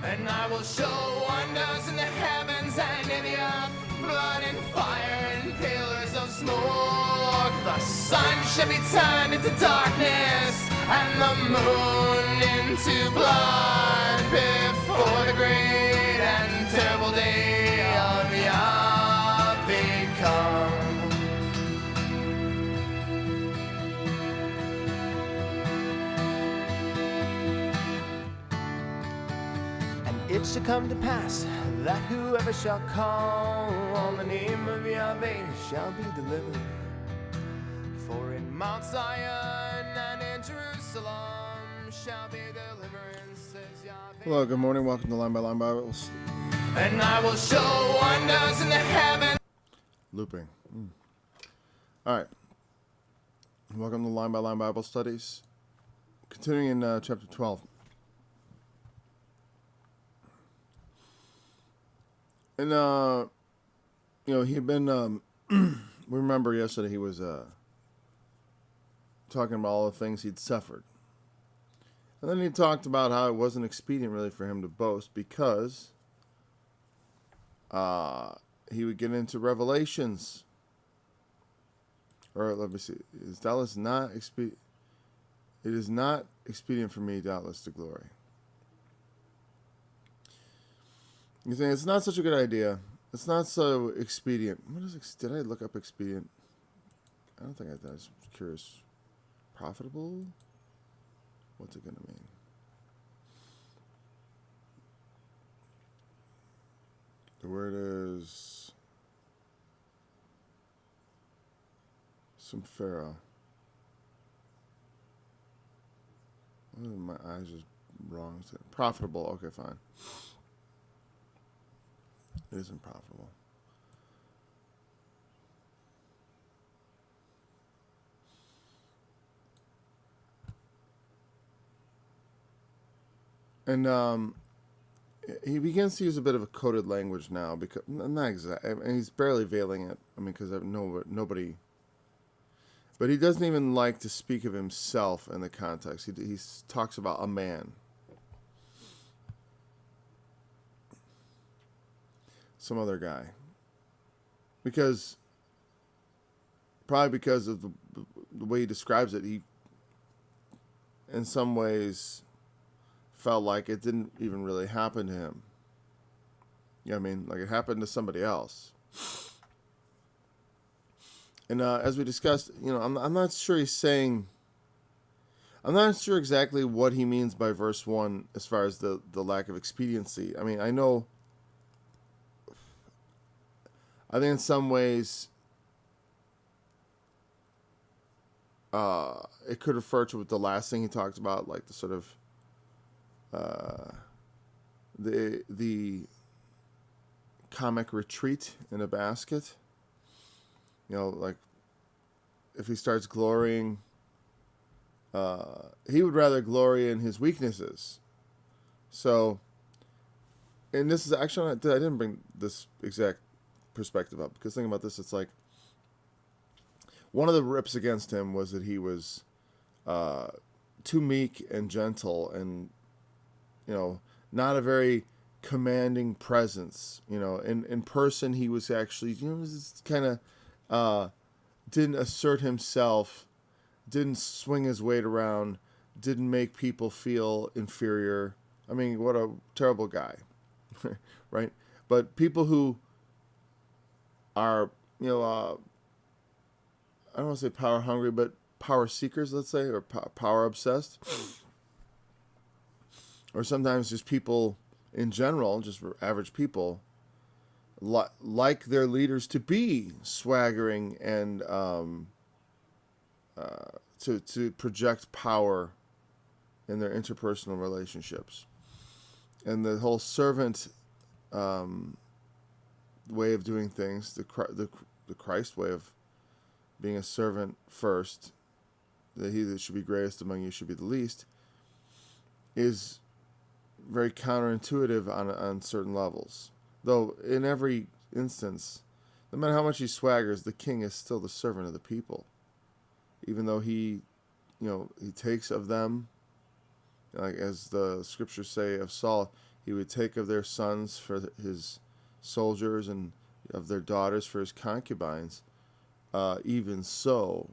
And I will show wonders in the heavens and in the earth, blood and fire and pillars of smoke. The sun shall be turned into darkness and the moon into blood before the great and terrible day of Yahweh comes. It shall come to pass that whoever shall call on the name of Yahweh shall be delivered. For in Mount Zion and in Jerusalem shall be deliverance, says Yahweh. Hello, good morning. Welcome to Line by Line Bibles. And I will show wonders in the heavens. Looping. All right. Welcome to Line by Line Bible Studies. Continuing in chapter 12. And, he had been, we remember yesterday he was talking about all the things he'd suffered. And then he talked about how it wasn't expedient really for him to boast because he would get into revelations. Or let me see. Is doubtless not expedient? It is not expedient for me, doubtless, to glory. You think it's not such a good idea. It's not so expedient. Did I look up expedient? I don't think I did. I was curious. Profitable? What's it going to mean? The word is some pharaoh. My eyes are wrong. Profitable. Okay, fine. It isn't profitable. And he begins to use a bit of a coded language now, because not exactly. I mean, he's barely veiling it. I mean, because nobody. But he doesn't even like to speak of himself in the context. He talks about a man. Some other guy. Probably because of the way he describes it, he, in some ways, felt like it didn't even really happen to him. You know what I mean? Like it happened to somebody else. And as we discussed, I'm not sure he's saying... I'm not sure exactly what he means by verse 1 as far as the lack of expediency. I mean, I think in some ways it could refer to the last thing he talked about, like the sort of the comic retreat in a basket. Like if he starts glorying, he would rather glory in his weaknesses. So, and this is actually, I didn't bring this exact perspective up, because thinking about this, it's like one of the rips against him was that he was too meek and gentle, and not a very commanding presence. In person he was actually kind of didn't assert himself, didn't swing his weight around, didn't make people feel inferior. I mean, what a terrible guy. Right? But people who are, I don't want to say power hungry, but power seekers, let's say, or power obsessed, or sometimes just people in general, just average people, like their leaders to be swaggering and to project power in their interpersonal relationships. And the whole servant way of doing things, the Christ way of being a servant first, that he that should be greatest among you should be the least, is very counterintuitive on certain levels. Though in every instance, no matter how much he swaggers, the king is still the servant of the people. Even though he takes of them, like as the scriptures say of Saul, He would take of their sons for his soldiers and of their daughters for his concubines. Even so,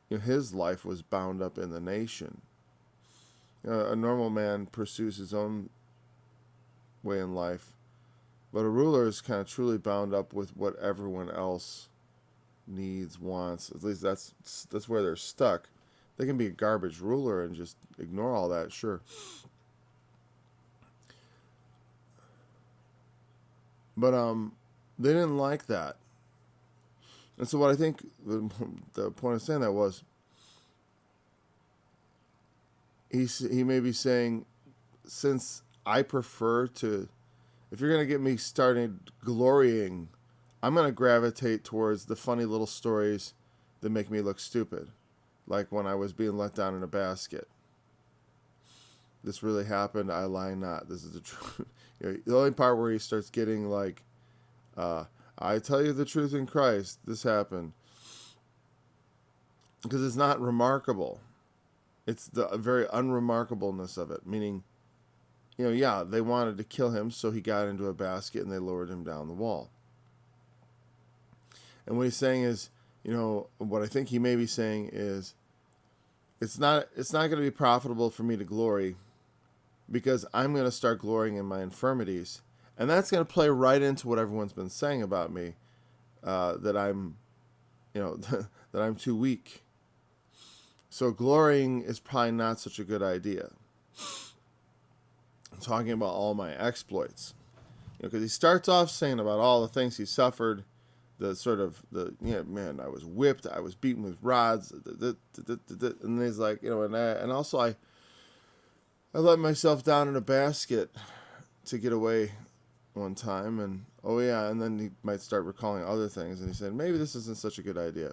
his life was bound up in the nation. A normal man pursues his own way in life, but a ruler is kind of truly bound up with what everyone else needs, wants. At least that's where they're stuck. They can be a garbage ruler and just ignore all that, sure. But they didn't like that. And so what I think the point of saying that was, he may be saying, since I prefer to, if you're going to get me started glorying, I'm going to gravitate towards the funny little stories that make me look stupid. Like when I was being let down in a basket. This really happened, I lie not. This is the truth. The only part where he starts getting like, I tell you the truth in Christ, this happened. Because it's not remarkable. It's the very unremarkableness of it. Meaning, they wanted to kill him, so he got into a basket and they lowered him down the wall. And what he's saying is, what I think he may be saying is, it's not going to be profitable for me to glory, because I'm going to start glorying in my infirmities. And that's going to play right into what everyone's been saying about me, that I'm, that I'm too weak. So glorying is probably not such a good idea. I'm talking about all my exploits. Because he starts off saying about all the things he suffered, I was whipped, I was beaten with rods, and he's like, and also I let myself down in a basket to get away one time, and and then he might start recalling other things, and he said, maybe this isn't such a good idea.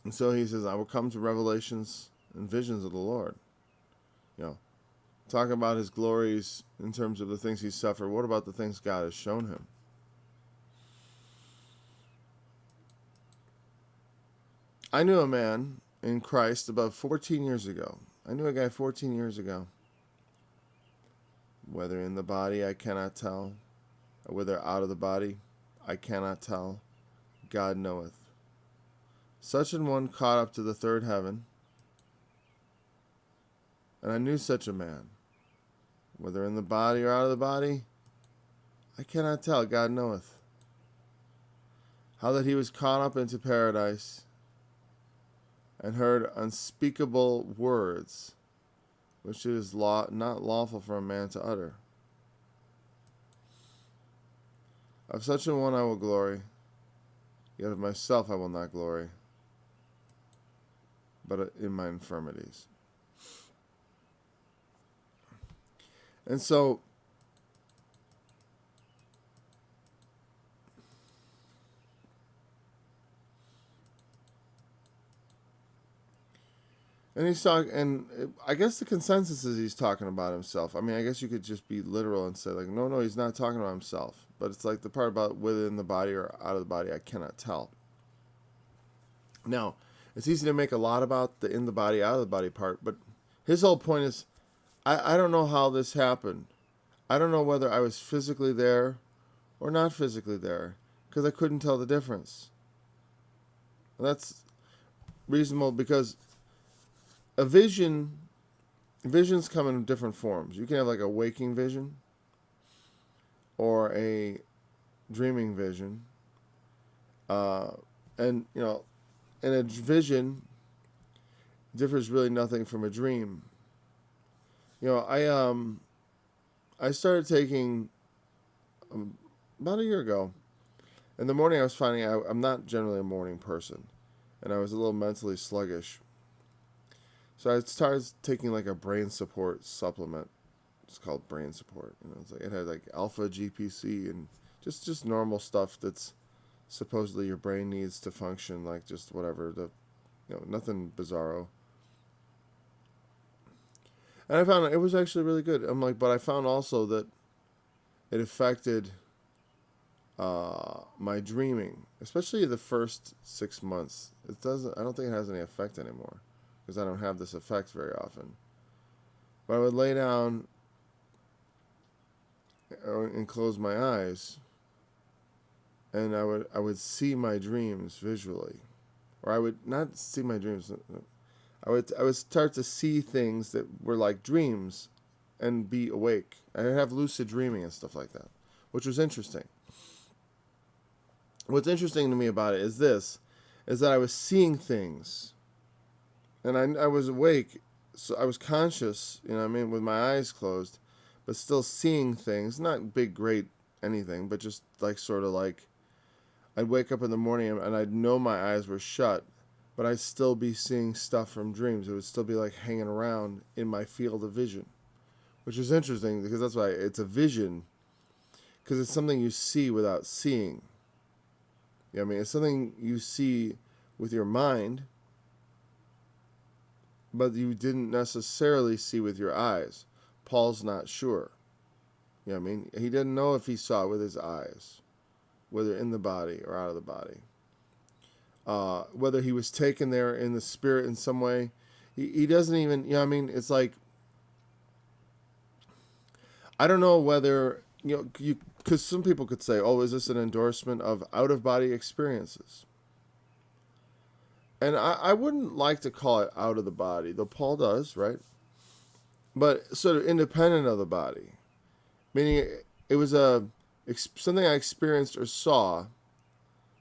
And so he says, I will come to revelations and visions of the Lord. Talking about his glories in terms of the things he suffered. What about the things God has shown him? I knew a man in Christ about 14 years ago. I knew a guy 14 years ago. Whether in the body, I cannot tell. Or whether out of the body, I cannot tell. God knoweth. Such an one caught up to the third heaven. And I knew such a man. Whether in the body or out of the body, I cannot tell. God knoweth. How that he was caught up into paradise and heard unspeakable words, which it is not lawful for a man to utter. Of such a one I will glory, yet of myself I will not glory, but in my infirmities. And so, and he's talking, and I guess the consensus is he's talking about himself. I mean, I guess you could just be literal and say, like, no, he's not talking about himself. But it's like the part about within the body or out of the body, I cannot tell. Now, it's easy to make a lot about the in the body, out of the body part, but his whole point is, I don't know how this happened. I don't know whether I was physically there or not physically there, because I couldn't tell the difference. And that's reasonable, because visions come in different forms. You can have like a waking vision or a dreaming vision. And a vision differs really nothing from a dream. I started taking about a year ago. In the morning, I was finding I'm not generally a morning person, and I was a little mentally sluggish. So I started taking like a brain support supplement. It's called brain support. It's like it had like alpha GPC and just normal stuff that's supposedly your brain needs to function, like just whatever nothing bizarro. And I found it was actually really good. I'm like, but I found also that it affected my dreaming, especially the first 6 months. I don't think it has any effect anymore, because I don't have this effect very often. But I would lay down and close my eyes, and I would see my dreams visually, or I would not see my dreams. I would start to see things that were like dreams, and be awake. I'd have lucid dreaming and stuff like that, which was interesting. What's interesting to me about it is that I was seeing things, and I was awake, so I was conscious, you know what I mean, with my eyes closed, but still seeing things, not big, great anything, but just like sort of like, I'd wake up in the morning and I'd know my eyes were shut, but I'd still be seeing stuff from dreams. It would still be like hanging around in my field of vision, which is interesting because that's why it's a vision, because it's something you see without seeing. You know what I mean? It's something you see with your mind, but you didn't necessarily see with your eyes. Paul's not sure. You know what I mean? He didn't know if he saw it with his eyes, whether in the body or out of the body. Whether he was taken there in the spirit in some way. He doesn't even, you know what I mean? It's like, I don't know whether, because some people could say, oh, is this an endorsement of out-of-body experiences? And I wouldn't like to call it out of the body, though Paul does, right? But sort of independent of the body. Meaning it was something I experienced or saw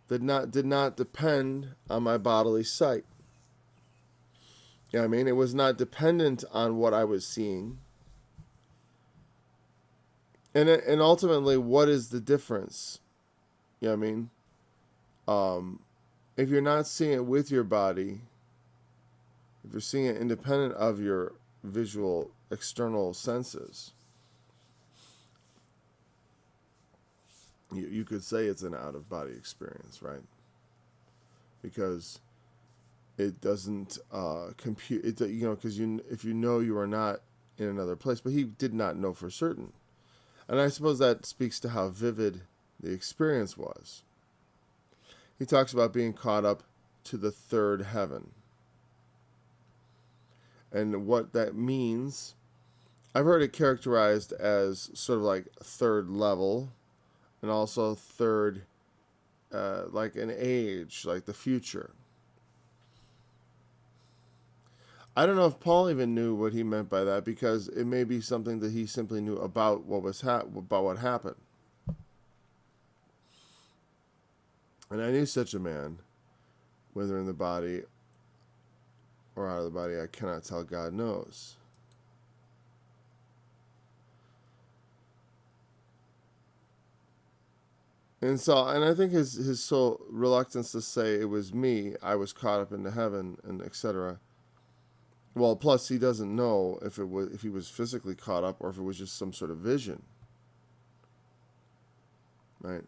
that did not depend on my bodily sight. You know what I mean? It was not dependent on what I was seeing. And ultimately, what is the difference? You know what I mean? If you're not seeing it with your body, if you're seeing it independent of your visual external senses, you could say it's an out-of-body experience, right? Because it doesn't compute. Because if you know you are not in another place, but he did not know for certain, and I suppose that speaks to how vivid the experience was. He talks about being caught up to the third heaven. And what that means, I've heard it characterized as sort of like third level, and also third, like an age, like the future. I don't know if Paul even knew what he meant by that, because it may be something that he simply knew about about what happened. And I knew such a man, whether in the body or out of the body, I cannot tell, God knows. And I think his sole reluctance to say it was me, I was caught up into heaven, and etc. Well, plus he doesn't know if he was physically caught up or if it was just some sort of vision, right?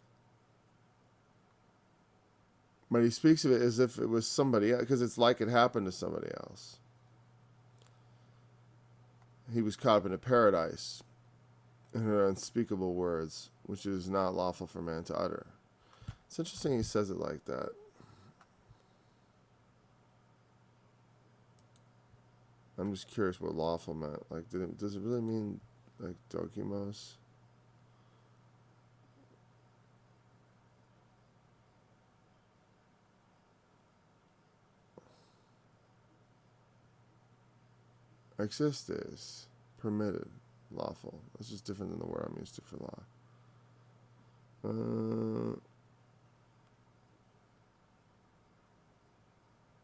But he speaks of it as if it was somebody else, because it's like it happened to somebody else. He was caught up into paradise, and heard unspeakable words, which is not lawful for man to utter. It's interesting he says it like that. I'm just curious what lawful meant. Like, does it really mean like dokimos? Exists, permitted, lawful. This is different than the word I'm used to for law.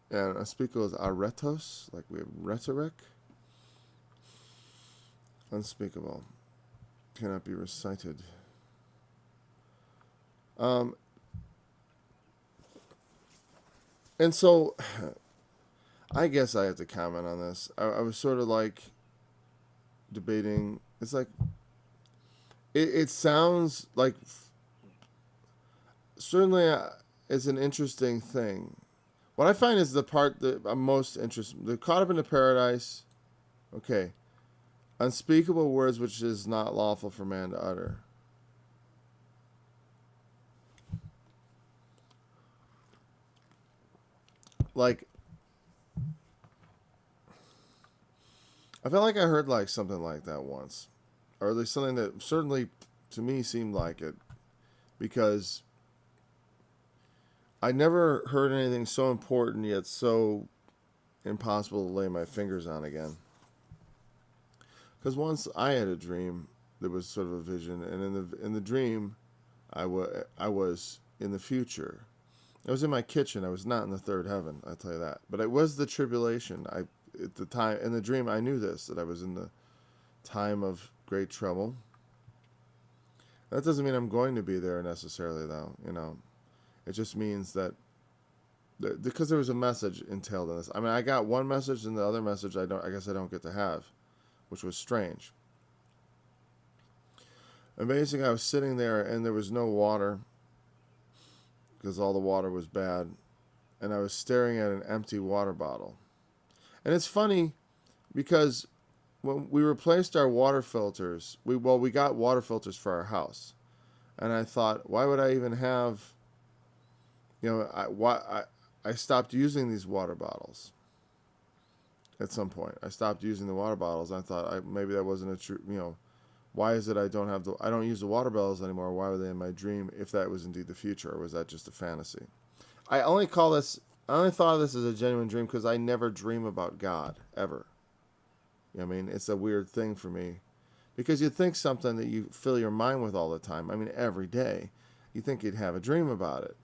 And unspeakable is aretos, like we have rhetoric. Unspeakable, cannot be recited. And so, I guess I have to comment on this. I was sort of like debating. It's like, it sounds like, certainly it's an interesting thing. What I find is the part that I'm most interested. They're caught up into paradise. Okay. Unspeakable words which is not lawful for man to utter. Like, I felt like I heard like something like that once, or at least something that certainly to me seemed like it, because I never heard anything so important yet so impossible to lay my fingers on again. Because once I had a dream that was sort of a vision, and in the dream, I was in the future. I was in my kitchen. I was not in the third heaven. I'll tell you that. But it was the tribulation. At the time in the dream, I knew this, that I was in the time of great trouble. That doesn't mean I'm going to be there necessarily, though. It just means that because there was a message entailed in this. I mean, I got one message, and the other message I guess I don't get to have, which was strange. And basically, I was sitting there, and there was no water because all the water was bad, and I was staring at an empty water bottle. And it's funny because when we replaced our water filters, we got water filters for our house, and I thought, why would I even have? I stopped using these water bottles. At some point, I stopped using the water bottles. I thought maybe that wasn't a true. Why is it I don't use the water bottles anymore? Why were they in my dream? If that was indeed the future, or was that just a fantasy? I only thought of this as a genuine dream because I never dream about God ever. It's a weird thing for me, because you think something that you fill your mind with all the time. Every day, you think you'd have a dream about it.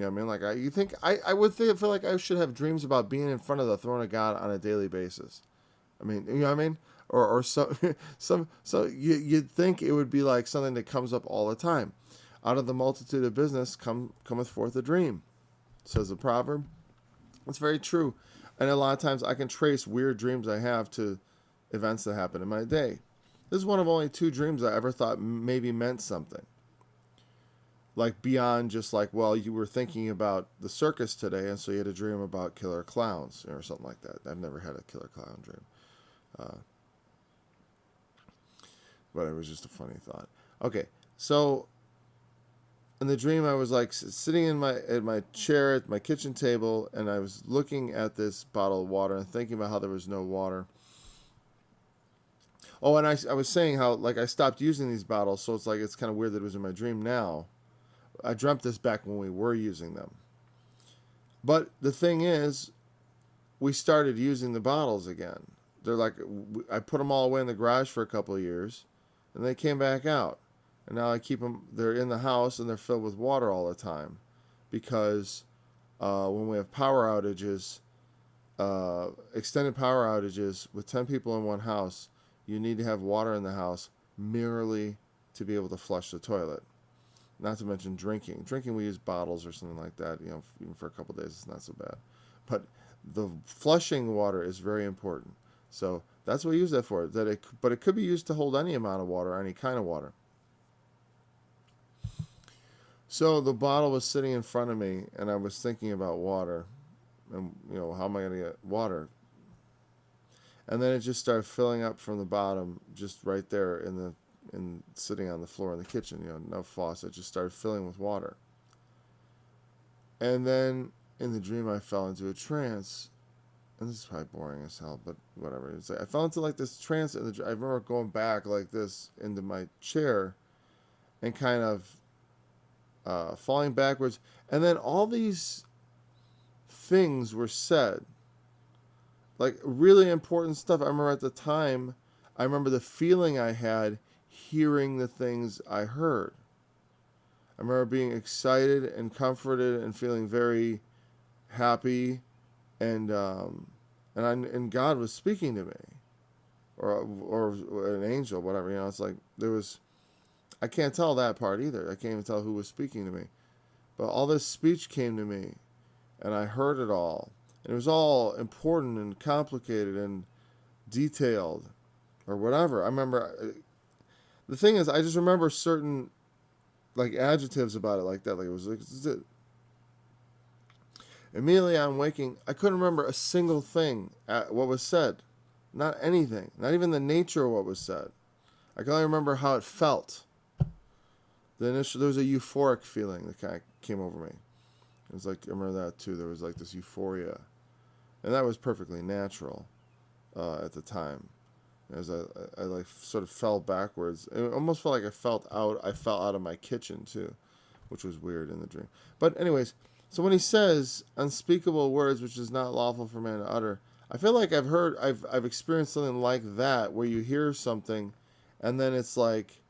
I would feel like I should have dreams about being in front of the throne of God on a daily basis. Or so you'd think it would be like something that comes up all the time. Out of the multitude of business cometh forth a dream, says the proverb. It's very true. And a lot of times I can trace weird dreams I have to events that happen in my day. This is one of only 2 dreams I ever thought maybe meant something. Like beyond just like, well, you were thinking about the circus today, and so you had a dream about killer clowns or something like that. I've never had a killer clown dream. But it was just a funny thought. Okay, so in the dream, I was like sitting in my chair at my kitchen table, and I was looking at this bottle of water and thinking about how there was no water. Oh, and I was saying how like I stopped using these bottles, so it's kind of weird that it was in my dream now. I dreamt this back when we were using them. But the thing is, we started using the bottles again. They're like, I put them all away in the garage for a couple of years, and they came back out. And now I keep them, they're in the house, and they're filled with water all the time. Because when we have power outages, extended power outages with 10 people in one house, you need to have water in the house merely to be able to flush the toilet. Not to mention drinking. Drinking, we use bottles or something like that. Even for a couple of days, it's not so bad. But the flushing water is very important. So that's what we use that for. But it could be used to hold any amount of water, any kind of water. So the bottle was sitting in front of me, and I was thinking about water. And, how am I going to get water? And then it just started filling up from the bottom, just right there and sitting on the floor in the kitchen, no faucet, just started filling with water. And then in the dream, I fell into a trance, and this is probably boring as hell, but whatever. It's like I fell into like this trance, and I remember going back like this into my chair, and kind of falling backwards, and then all these things were said, like really important stuff. I remember at the time, I remember the feeling I had hearing the things I heard. I remember being excited and comforted and feeling very happy, and God was speaking to me, or an angel, whatever. It's like there was. I can't tell that part either. I can't even tell who was speaking to me, but all this speech came to me, and I heard it all, and it was all important and complicated and detailed, or whatever. I remember. The thing is, I just remember certain, like, adjectives about it like that. Like, it was like, this is it. Immediately on waking, I couldn't remember a single thing what was said. Not anything. Not even the nature of what was said. I can only remember how it felt. There was a euphoric feeling that kind of came over me. It was like, I remember that too. There was like this euphoria. And that was perfectly natural. at the time. As I like sort of fell backwards. It almost felt like I fell out of my kitchen too, which was weird in the dream. But anyways, so when he says unspeakable words which is not lawful for man to utter, I feel like I've experienced something like that, where you hear something and then it's like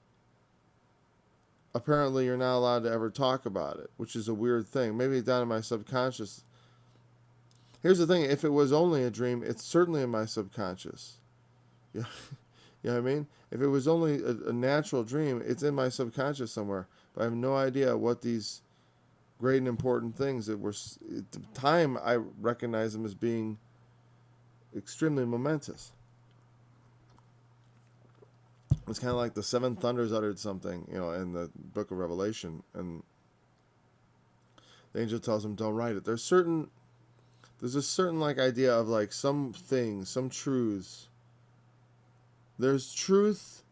apparently you're not allowed to ever talk about it, which is a weird thing. Maybe down in my subconscious. Here's the thing, if it was only a dream, it's certainly in my subconscious. Yeah. You know what I mean? If it was only a natural dream, it's in my subconscious somewhere. But I have no idea what these great and important things that were, at the time I recognize them as being extremely momentous. It's kind of like the seven thunders uttered something, in the book of Revelation, and the angel tells him, don't write it. There's a certain like idea of like some things, some truths. There's truth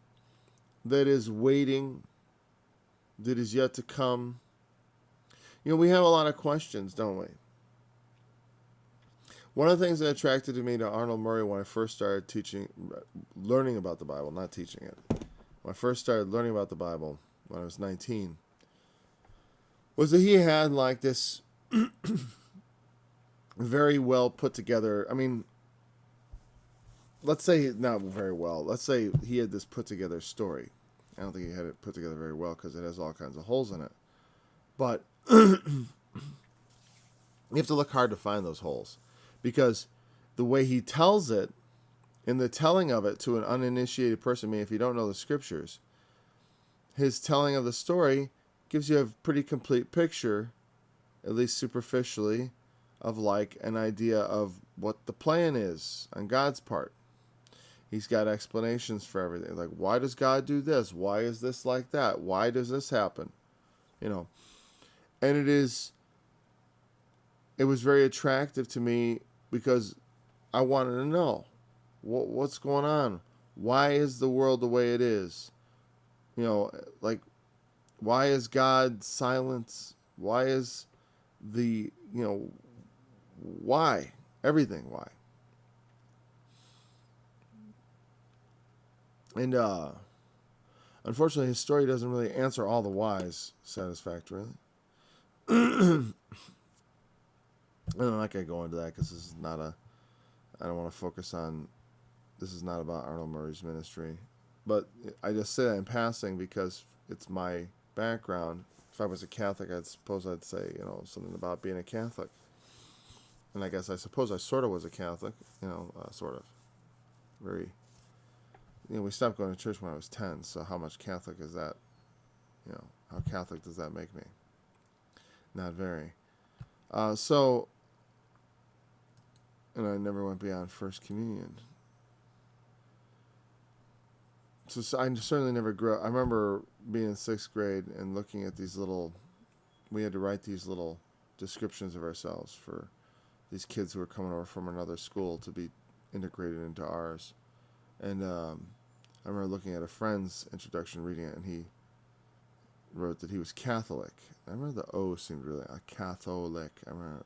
that is waiting, that is yet to come. We have a lot of questions, don't we? One of the things that attracted me to Arnold Murray when I first started learning about the Bible, not teaching it, when I first started learning about the Bible when I was 19, was that he had like this very well put together, let's say not very well, let's say he had this put together story. I don't think he had it put together very well because it has all kinds of holes in it. But you have to look hard to find those holes, because the way he tells it, in the telling of it to an uninitiated person, if you don't know the scriptures, his telling of the story gives you a pretty complete picture, at least superficially, of like an idea of what the plan is on God's part. He's got explanations for everything. Like, why does God do this? Why is this like that? Why does this happen? And it was very attractive to me because I wanted to know what's going on. Why is the world the way it is? Like, why is God silent? Why is why? Everything, why? And unfortunately, his story doesn't really answer all the whys satisfactorily. I'm not going to go into that because this is not I don't want to focus on, this is not about Arnold Murray's ministry. But I just say that in passing because it's my background. If I was a Catholic, I'd say, something about being a Catholic. And I suppose I sort of was a Catholic, sort of. Very, we stopped going to church when I was 10, so how much Catholic is that? How Catholic does that make me? Not very. And I never went beyond First Communion. So I certainly never grew up. I remember being in 6th grade and looking at we had to write these little descriptions of ourselves for these kids who were coming over from another school to be integrated into ours. And I remember looking at a friend's introduction, reading it, and he wrote that he was Catholic. I remember the O seemed really, a Catholic. I remember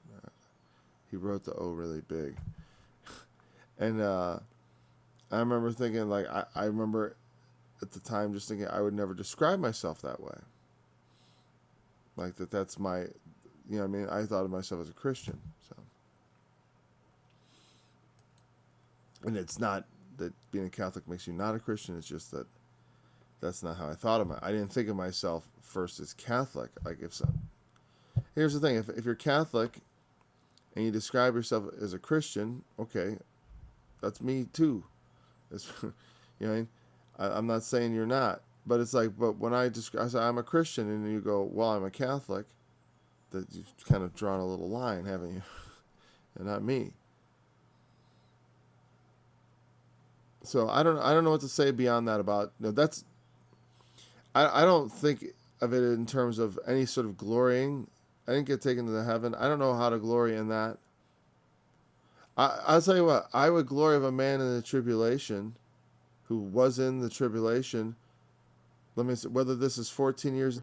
he wrote the O really big. And I remember thinking, like, I remember at the time just thinking I would never describe myself that way. Like that's my, I thought of myself as a Christian. So, and it's not that being a Catholic makes you not a Christian. It's just that that's not how I thought of it. I didn't think of myself first as Catholic. Like here's the thing: if you're Catholic and you describe yourself as a Christian, okay, that's me too. It's, I'm not saying you're not, but it's like, but when I say I'm a Christian, and you go, well, I'm a Catholic, that you've kind of drawn a little line, haven't you? And not me. So I don't know what to say beyond that about, that's, I don't think of it in terms of any sort of glorying. I didn't get taken to the heaven. I don't know how to glory in that. I'll tell you what, I would glory of a man in the tribulation who was in the tribulation. Let me see, whether this is 14 years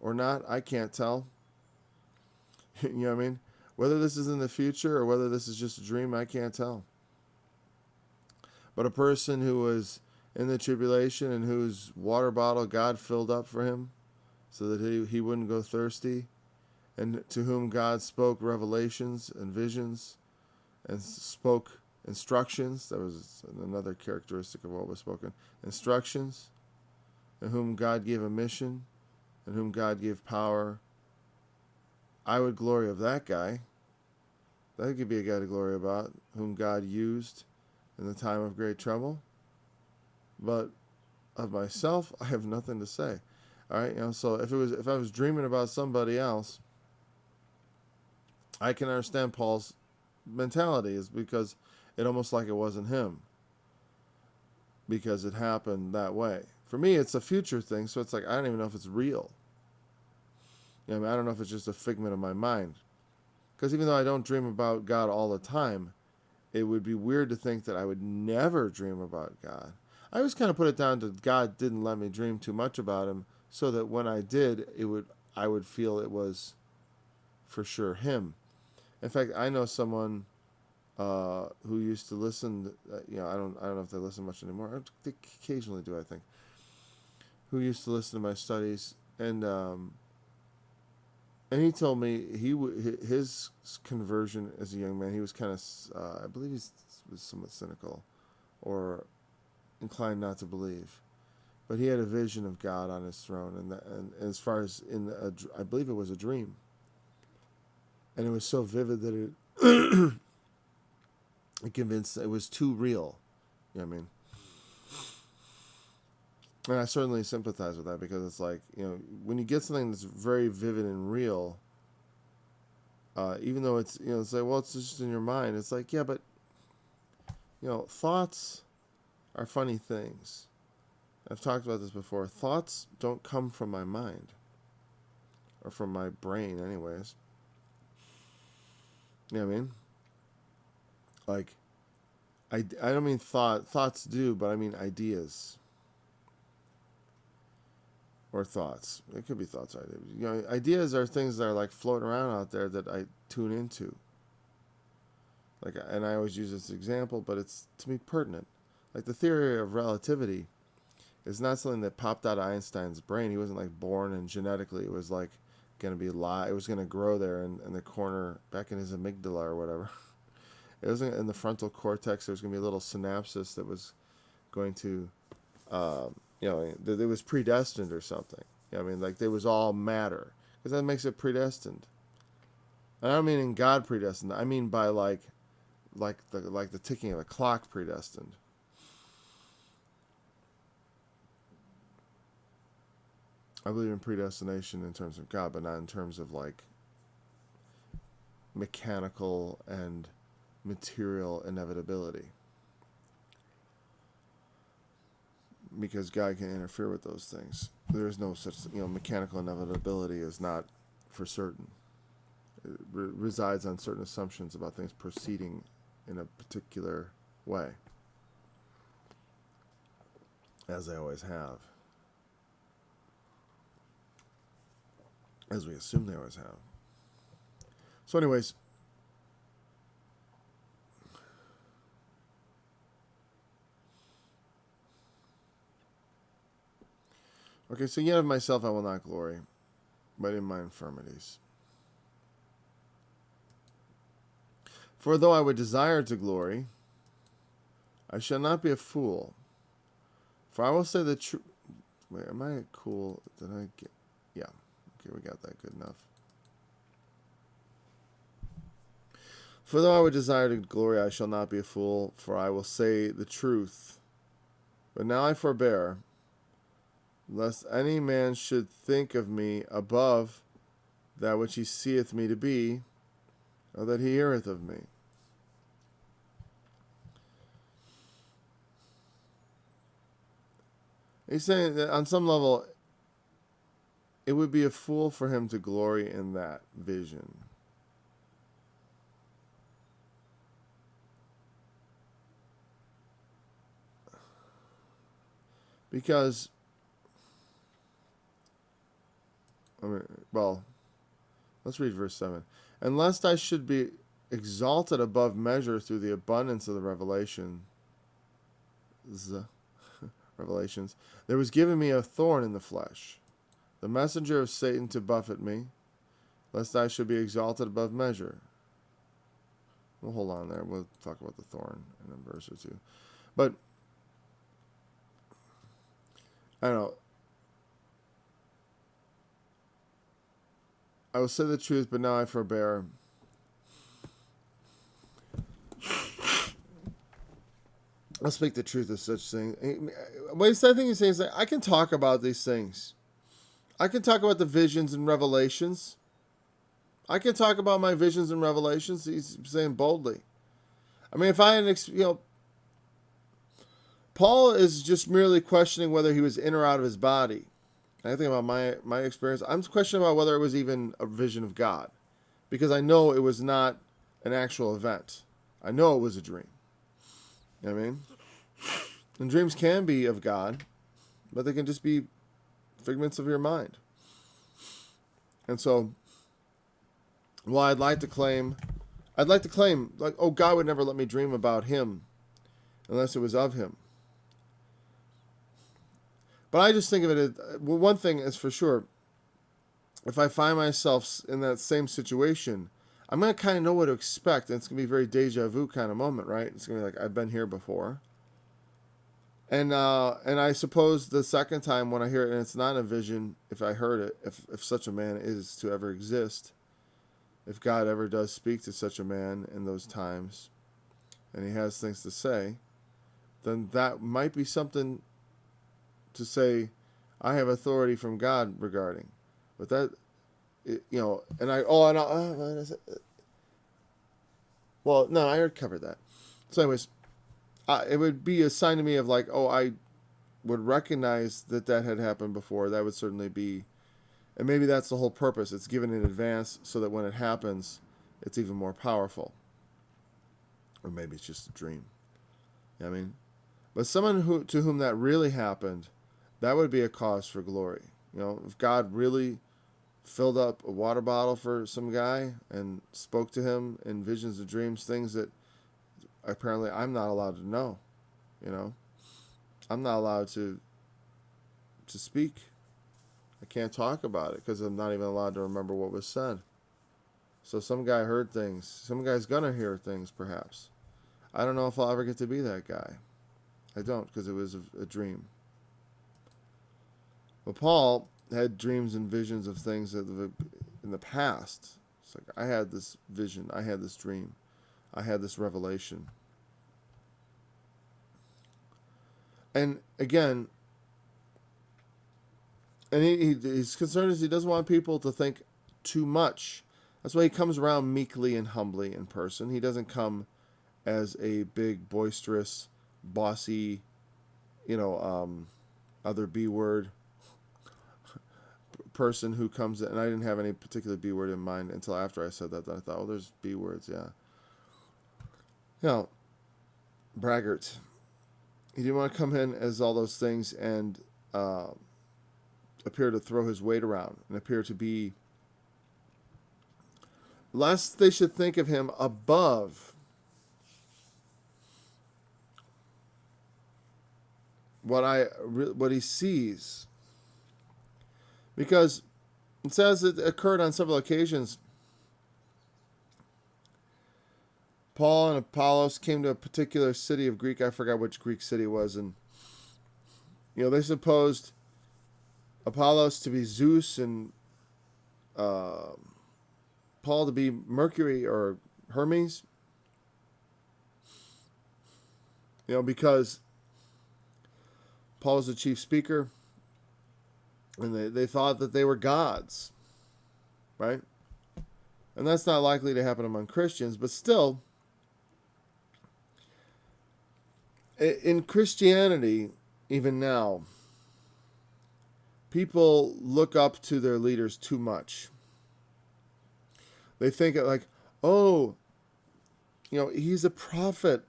or not, I can't tell. You know what I mean? Whether this is in the future or whether this is just a dream, I can't tell. But a person who was in the tribulation and whose water bottle God filled up for him so that he wouldn't go thirsty, and to whom God spoke revelations and visions and spoke instructions. That was another characteristic of what was spoken. Instructions, and whom God gave a mission, and whom God gave power. I would glory of that guy. That could be a guy to glory about, whom God used in the time of great trouble. But of myself, I have nothing to say. All right, so if I was dreaming about somebody else, I can understand Paul's mentality, is because it almost like it wasn't him, because it happened that way. For me, it's a future thing, so it's like I don't even know if it's real. I don't know if it's just a figment of my mind. Because even though I don't dream about God all the time, it would be weird to think that I would never dream about God. I always kind of put it down to God didn't let me dream too much about him, so that when I did, I would feel it was for sure him. In fact, I know someone who used to listen. I don't know if they listen much anymore. They occasionally do, I think. Who used to listen to my studies, and he told me his conversion as a young man, he was kind of, I believe he was somewhat cynical, or inclined not to believe, but he had a vision of God on his throne, and as far as I believe it was a dream, and it was so vivid that it convinced it was too real. You know what I mean? And I certainly sympathize with that, because it's like, when you get something that's very vivid and real, even though it's, it's like, well, it's just in your mind. It's like, yeah, but, thoughts are funny things. I've talked about this before. Thoughts don't come from my mind, or from my brain anyways. You know what I mean? Like, I don't mean thoughts do, but I mean ideas. Or thoughts. It could be thoughts or ideas. Ideas are things that are like floating around out there that I tune into. Like, and I always use this example, but it's, to me, pertinent. Like, the theory of relativity is not something that popped out of Einstein's brain. He wasn't like born and genetically it was like going to be it was going to grow there in the corner back in his amygdala or whatever. It wasn't in the frontal cortex. There was going to be a little synapses that was going to that it was predestined or something. Like there was all matter, because that makes it predestined. And I don't mean in God predestined. I mean by like the ticking of a clock predestined. I believe in predestination in terms of God, but not in terms of like mechanical and material inevitability. Because God can interfere with those things. There is no such, mechanical inevitability is not for certain. It resides on certain assumptions about things proceeding in a particular way, as they always have, as we assume they always have. So anyways, okay, so yet of myself I will not glory, but in my infirmities. For though I would desire to glory, I shall not be a fool. For I will say the truth. Wait, am I cool? Did I get? Yeah. Okay, we got that good enough. For though I would desire to glory, I shall not be a fool, for I will say the truth. But now I forbear, lest any man should think of me above that which he seeth me to be, or that he heareth of me. He's saying that on some level, it would be a fool for him to glory in that vision. Because, let's read verse 7. And lest I should be exalted above measure through the abundance of the revelation, Revelations. There was given me a thorn in the flesh, the messenger of Satan to buffet me, lest I should be exalted above measure. We'll hold on there. We'll talk about the thorn in a verse or two. But, I don't know. I will say the truth, but now I forbear. I'll speak the truth of such things. What I think he's saying is that I can talk about these things. I can talk about the visions and revelations. I can talk about my visions and revelations. He's saying boldly. I mean, if I had, Paul is just merely questioning whether he was in or out of his body. And I think about my experience. I'm questioning about whether it was even a vision of God, because I know it was not an actual event. I know it was a dream. You know what I mean? And dreams can be of God, but they can just be figments of your mind. And so, well, I'd like to claim, like, oh, God would never let me dream about him unless it was of him. But I just think of it as, well, one thing is for sure, if I find myself in that same situation, I'm going to kind of know what to expect, and it's going to be a very deja vu kind of moment, right? It's going to be like, I've been here before. And I suppose the second time when I hear it, and it's not a vision, if I heard it, if such a man is to ever exist, if God ever does speak to such a man in those times, and he has things to say, then that might be something to say, I have authority from God regarding. But that, well, no, I already covered that. So anyways, it would be a sign to me of like, oh, I would recognize that had happened before. That would certainly be, and maybe that's the whole purpose. It's given in advance so that when it happens, it's even more powerful. Or maybe it's just a dream. You know what I mean? But someone to whom that really happened, that would be a cause for glory. You know, if God really filled up a water bottle for some guy and spoke to him in visions and dreams, things that apparently I'm not allowed to know. You know, I'm not allowed to speak. I can't talk about it because I'm not even allowed to remember what was said. So some guy heard things. Some guy's gonna hear things, perhaps. I don't know if I'll ever get to be that guy. I don't, because it was a dream. But Paul had dreams and visions of things that in the past. It's like, I had this vision, I had this dream, I had this revelation. And again, and his concern is he doesn't want people to think too much. That's why he comes around meekly and humbly in person. He doesn't come as a big, boisterous, bossy, other B word person who comes in. And I didn't have any particular B word in mind until after I said that. Then I thought, oh, there's B words, yeah. Braggart. He didn't want to come in as all those things and appear to throw his weight around and appear to be, lest they should think of him above what he sees. Because it says it occurred on several occasions. Paul and Apollos came to a particular city of Greek. I forgot which Greek city it was. And, they supposed Apollos to be Zeus and Paul to be Mercury or Hermes. Because Paul was the chief speaker. And they thought that they were gods. Right? And that's not likely to happen among Christians. But still, in Christianity, even now, people look up to their leaders too much. They think it like, oh, he's a prophet.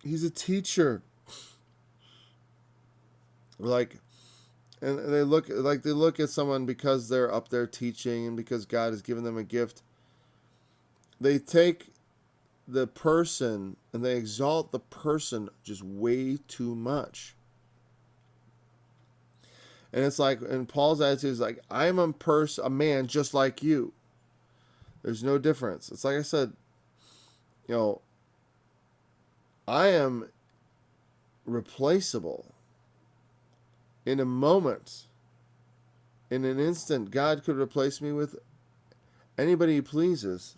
He's a teacher. And they look at someone because they're up there teaching and because God has given them a gift. They take the person and they exalt the person just way too much. And it's like, and Paul's attitude is like, I'm a man just like you. There's no difference. It's like I said, I am replaceable. In a moment, in an instant, God could replace me with anybody he pleases.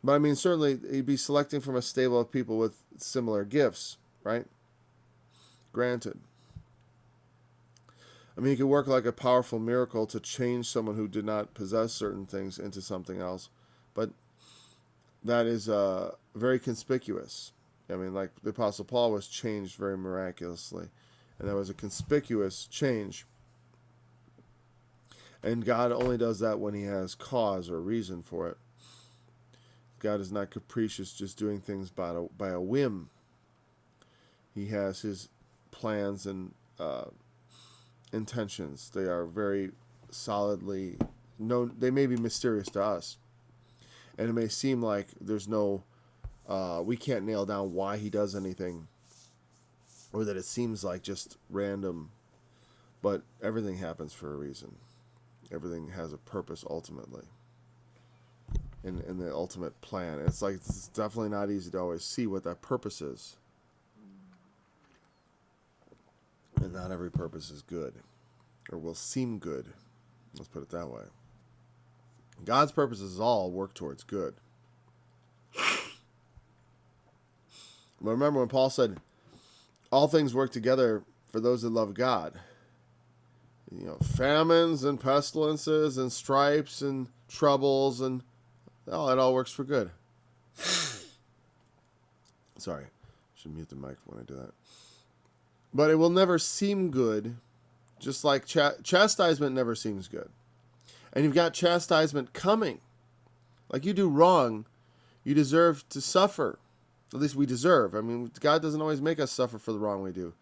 But I mean, certainly he'd be selecting from a stable of people with similar gifts, right? Granted. I mean, he could work like a powerful miracle to change someone who did not possess certain things into something else. But that is very conspicuous. I mean, like the Apostle Paul was changed very miraculously. And that was a conspicuous change. And God only does that when he has cause or reason for it. God is not capricious, just doing things by a whim. He has his plans and intentions. They are very solidly known. They may be mysterious to us. And it may seem like there's no, we can't nail down why he does anything. Or that it seems like just random. But everything happens for a reason. Everything has a purpose ultimately. In the ultimate plan. It's like, it's definitely not easy to always see what that purpose is. And not every purpose is good. Or will seem good. Let's put it that way. God's purposes all work towards good. But remember when Paul said, all things work together for those that love God. Famines and pestilences and stripes and troubles and it all works for good. Sorry. Should mute the mic when I do that. But it will never seem good, just like chastisement never seems good. And you've got chastisement coming. Like you do wrong, you deserve to suffer. At least we deserve. I mean, God doesn't always make us suffer for the wrong we do.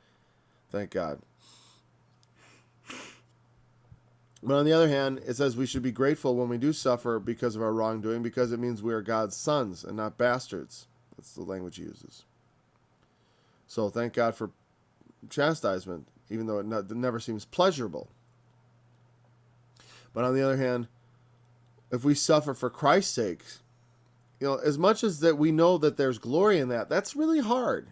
Thank God. But on the other hand, it says we should be grateful when we do suffer because of our wrongdoing, because it means we are God's sons and not bastards. That's the language he uses. So thank God for chastisement, even though it never seems pleasurable. But on the other hand, if we suffer for Christ's sake, as much as that we know that there's glory in that, that's really hard.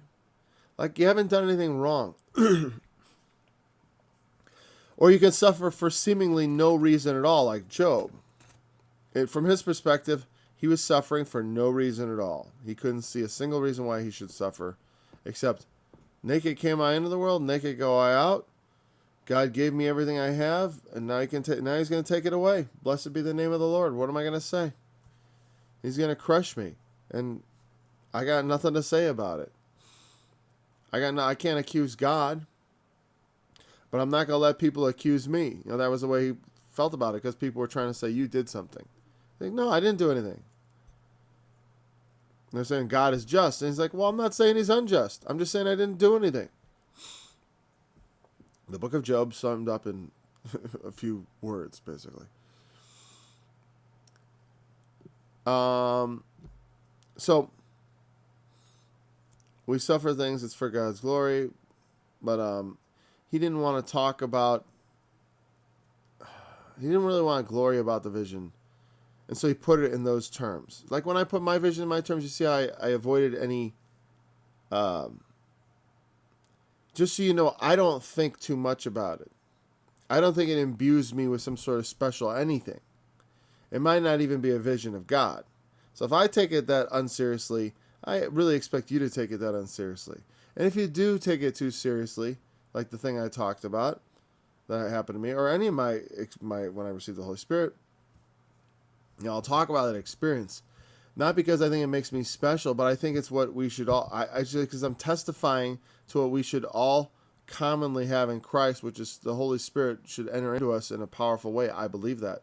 Like you haven't done anything wrong. Or you can suffer for seemingly no reason at all, like Job. From his perspective, he was suffering for no reason at all. He couldn't see a single reason why he should suffer, except naked came I into the world, naked go I out. God gave me everything I have, and now now he's going to take it away. Blessed be the name of the Lord. What am I going to say? He's going to crush me, and I got nothing to say about it. I can't accuse God. But I'm not going to let people accuse me. That was the way he felt about it, because people were trying to say, you did something. Like, no, I didn't do anything. And they're saying God is just. And he's like, well, I'm not saying he's unjust. I'm just saying I didn't do anything. The book of Job summed up in a few words, basically. So, we suffer things, it's for God's glory. But, he didn't want to talk about, he didn't really want glory about the vision. And so he put it in those terms. Like when I put my vision in my terms, you see I avoided any, just so you know, I don't think too much about it. I don't think it imbues me with some sort of special anything. It might not even be a vision of God. So if I take it that unseriously, I really expect you to take it that unseriously. And if you do take it too seriously, like the thing I talked about that happened to me, or any of my when I received the Holy Spirit, I'll talk about that experience, not because I think it makes me special, but I think it's what we should all. I just because I'm testifying to what we should all commonly have in Christ, which is the Holy Spirit should enter into us in a powerful way. I believe that.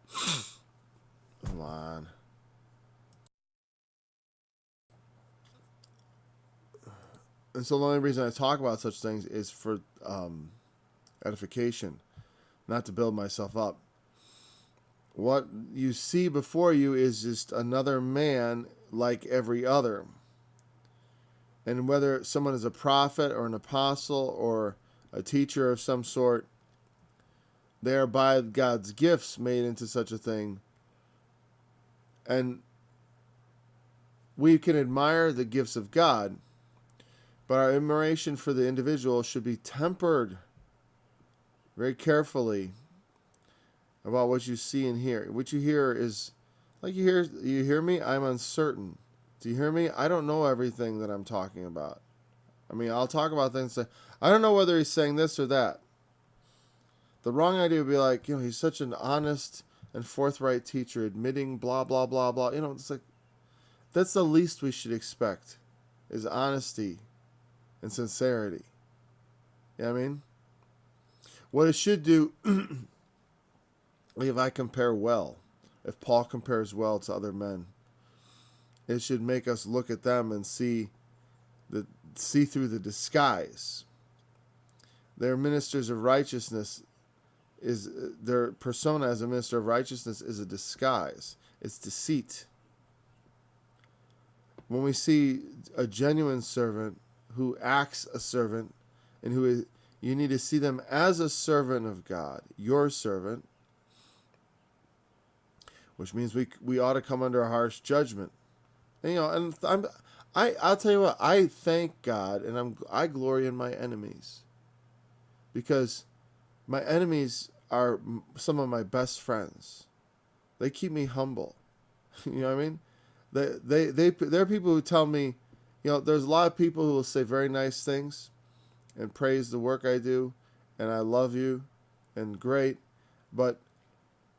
Come on. And so the only reason I talk about such things is for edification, not to build myself up. What you see before you is just another man like every other. And whether someone is a prophet or an apostle or a teacher of some sort, they are by God's gifts made into such a thing. And we can admire the gifts of God, but our admiration for the individual should be tempered very carefully about what you see and hear. What you hear is, like you hear me? I'm uncertain. Do you hear me? I don't know everything that I'm talking about. I mean, I'll talk about things and say, I don't know whether he's saying this or that. The wrong idea would be like, he's such an honest and forthright teacher, admitting blah, blah, blah, blah. It's like, that's the least we should expect, is honesty and sincerity. You know what I mean? What it should do, if I compare well, if Paul compares well to other men, it should make us look at them and see through the disguise. Their ministers of righteousness their persona as a minister of righteousness is a disguise. It's deceit. When we see a genuine servant who acts a servant, and you need to see them as a servant of God, your servant, which means we ought to come under a harsh judgment. And I'll tell you what, I thank God and I glory in my enemies, because my enemies are some of my best friends. They keep me humble. You know what I mean? They're people who tell me, there's a lot of people who will say very nice things and praise the work I do, and I love you, and great, but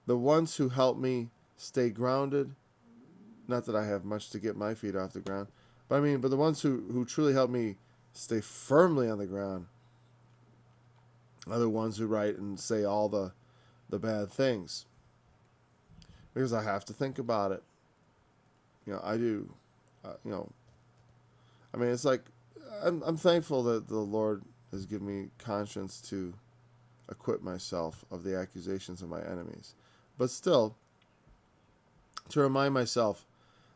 the ones who help me stay grounded, not that I have much to get my feet off the ground, but the ones who truly help me stay firmly on the ground are the ones who write and say all the bad things. Because I have to think about it. I do. It's like, I'm thankful that the Lord has given me conscience to acquit myself of the accusations of my enemies. But still, to remind myself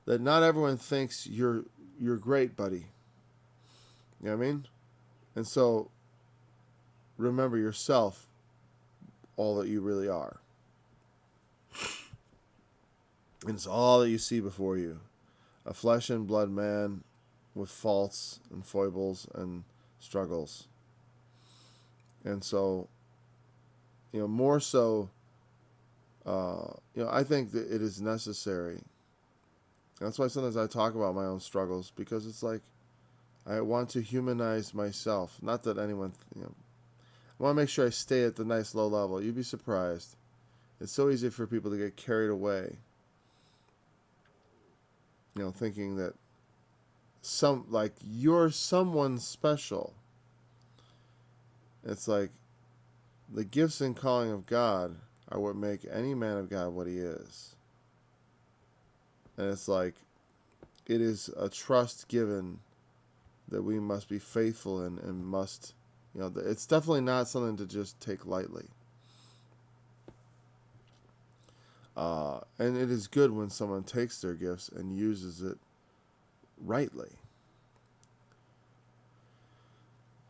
that not everyone thinks you're great, buddy. You know what I mean? And so, remember yourself, all that you really are. And it's all that you see before you. A flesh and blood man with faults and foibles and struggles. And so, more so, I think that it is necessary. That's why sometimes I talk about my own struggles, because it's like, I want to humanize myself. Not that anyone, I want to make sure I stay at the nice low level. You'd be surprised. It's so easy for people to get carried away. Thinking that you're someone special. It's like the gifts and calling of God are what make any man of God what he is. And it's like, it is a trust given that we must be faithful in and must, it's definitely not something to just take lightly. And it is good when someone takes their gifts and uses it rightly.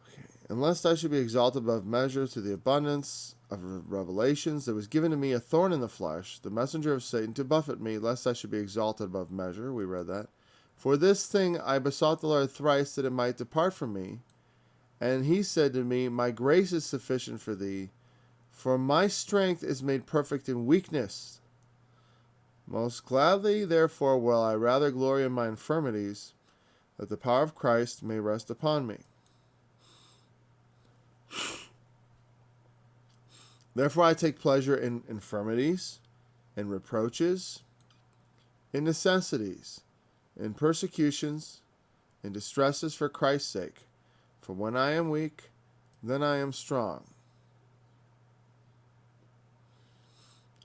Okay. And lest I should be exalted above measure through the abundance of revelations, there was given to me a thorn in the flesh, the messenger of Satan, to buffet me, lest I should be exalted above measure. We read that. For this thing I besought the Lord thrice, that it might depart from me. And he said to me, my grace is sufficient for thee, for my strength is made perfect in weakness. Most gladly, therefore, will I rather glory in my infirmities, that the power of Christ may rest upon me. Therefore I take pleasure in infirmities, in reproaches, in necessities, in persecutions, in distresses for Christ's sake. For when I am weak, then I am strong.